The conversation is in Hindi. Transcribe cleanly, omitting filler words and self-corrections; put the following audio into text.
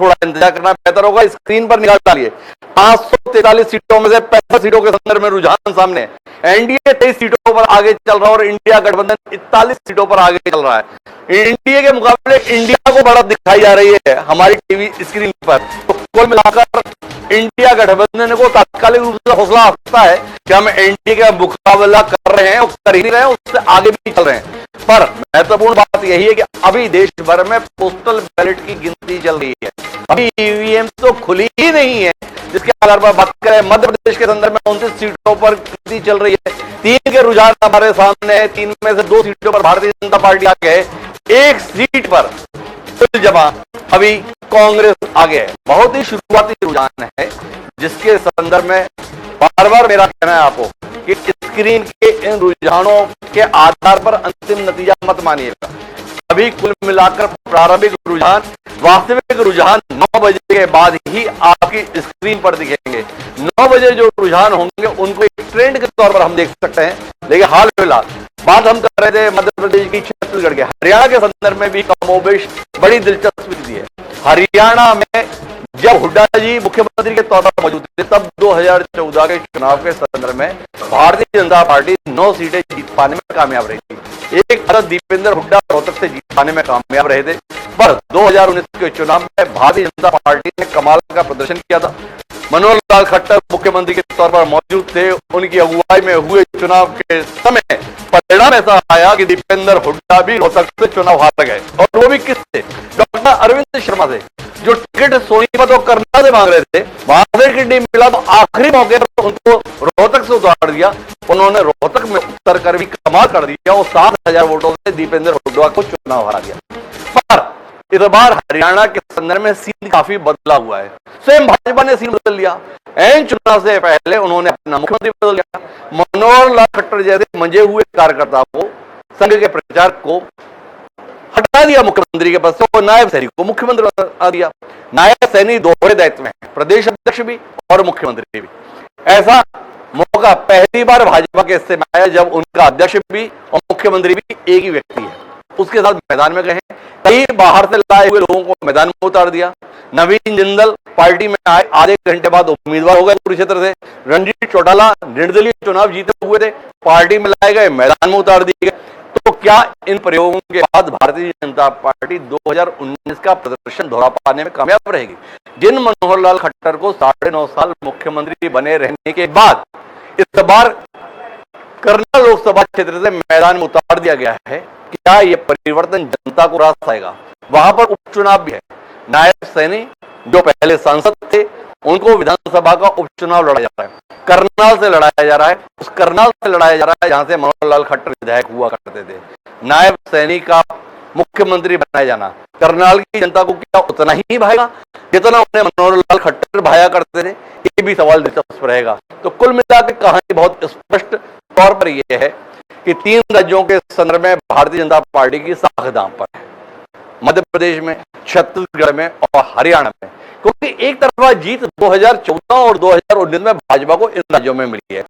थोड़ा इंतजार करना बेहतर होगा। स्क्रीन पर निकाल डालिए 543 सीटों में से 65 सीटों के संदर्भ में रुझान सामने। एनडीए 23 सीटों पर आगे चल रहा है और इंडिया गठबंधन 41 सीटों पर आगे चल रहा है। एनडीए के मुकाबले इंडिया को बढ़त दिखाई जा रही है हमारी टीवी स्क्रीन पर। तो कुल मिलाकर इंडिया गठबंधन को तात्कालिक रूप से हौसला आता है कि हम एनडीए का मुकाबला कर रहे हैं, कर ही रहे हैं, उससे आगे भी चल रहे हैं। पर महत्वपूर्ण बात यही है कि अभी देश भर में पोस्टल बैलेट की गिनती चल रही है। अभी ईवीएम तो खुली ही नहीं है। जिसके आधार पर बात करें मध्य प्रदेश के संदर्भ में 29 सीटों पर गिनती चल रही है। 3 के रुझान हमारे सामने है। 3 में से 2 सीटों पर भारतीय जनता पार्टी आगे है। 1 सीट पर जमा अभी कांग्रेस आगे है। बहुत ही शुरुआती रुझान है जिसके संदर्भ में बार बार मेरा कहना है आपको कि स्क्रीन के इन रुझानों के आधार पर अंतिम नतीजा मत मानिएगा। अभी कुल मिलाकर प्रारंभिक रुझान, वास्तविक रुझान 9 बजे के बाद ही आपकी स्क्रीन पर दिखेंगे। 9 बजे जो रुझान होंगे उनको एक ट्रेंड के तौर पर हम देख सकते हैं। लेकिन हाल फिलहाल बात हम कर रहे थे मध्य प्रदेश की, छत्तीसगढ़ के, हरियाणा के संदर्भ में भी कमोबेश बड़ी दिलचस्पी दी है। हरियाणा में जब हुड्डा जी मुख्यमंत्री के तौर पर मौजूद थे तब 2014 के चुनाव के संदर्भ में भारतीय जनता पार्टी 9 सीटें जीत पाने में कामयाब रही थी। एक तरफ दीपेंद्र हुड्डा रोहतक से जीत पाने में कामयाब रहे थे। पर 2019 के चुनाव में भारतीय जनता पार्टी ने कमाल का प्रदर्शन किया था। मनोहर लाल खट्टर मुख्यमंत्री के तौर पर मौजूद थे। उनकी अगुवाई में हुए चुनाव के समय परिणाम ऐसा आया कि दीपेंद्र हुड्डा भी रोहतक से चुनाव हार गए, और वो भी किससे? डॉक्टर अरविंद शर्मा से, जो टिकट सोनीपत और कर्नाल से मांग रहे थे। वहां से टिकट नहीं मिला तो आखिरी मौके पर उनको रोहतक से उतार दिया। उन्होंने रोहतक में उतर कर भी कमाल कर दिया और 7,000 वोटों से दीपेंद्र हुड्डा को चुनाव हरा दिया। पर इस बार हरियाणा के संदर्भ में सीन काफी बदला हुआ है। स्वयं भाजपा ने सीन बदल लिया। एन चुनाव से पहले उन्होंने अपना मुख्यमंत्री बदल लिया। मनोहर लाल खट्टर जैसे मंजे हुए कार्यकर्ता को, संघ के प्रचारक को हटा दिया मुख्यमंत्री के पद से और नायब सैनी को मुख्यमंत्री बना दिया। नायब सैनी दोहरे दायित्व में है, प्रदेश अध्यक्ष भी और मुख्यमंत्री भी। ऐसा मौका पहली बार भाजपा के हिस्से में आया जब उनका अध्यक्ष भी और मुख्यमंत्री भी एक ही व्यक्ति है। उसके साथ मैदान में गए। कई बाहर से लाए हुए लोगों को मैदान में उतार दिया। नवीन जिंदल पार्टी में आए, आधे घंटे बाद उम्मीदवार हो गए कुरुक्षेत्र से। रणजीत चौटाला निर्दलीय चुनाव जीते हुए थे, पार्टी में लाए गए, मैदान में उतार दिए गए। तो क्या इन प्रयोगों के बाद भारतीय जनता पार्टी 2019 का प्रदर्शन दोहरा पाने में कामयाब रहेगी? जिन मनोहर लाल खट्टर को 9.5 साल मुख्यमंत्री बने रहने के बाद इस बार करनाल लोकसभा क्षेत्र से मैदान में उतार दिया गया है, क्या यह परिवर्तन जनता को रास आएगा? वहां पर उपचुनाव भी है। नायब सैनी जो पहले सांसद थे उनको विधानसभा का उपचुनाव लड़ा जा रहा है। करनाल से लड़ाया जा रहा है। उस करनाल से लड़ाया जा रहा है जहां से मनोहर लाल खट्टर विधायक हुआ करते थे। नायब सैनी का मुख्यमंत्री बनाया जाना करनाल की जनता को क्या उतना ही भाएगा जितना उन्हें मनोहर लाल खट्टर भाया करते थे? ये भी सवाल दिलचस्प रहेगा। तो कुल मिलाकर कहानी बहुत स्पष्ट तौर पर यह है कि 3 राज्यों के संदर्भ में भारतीय जनता पार्टी की साख दांव पर है, मध्य प्रदेश में, छत्तीसगढ़ में और हरियाणा में। क्योंकि एक तरफा जीत 2014 और 2019 में भाजपा को इन राज्यों में मिली है।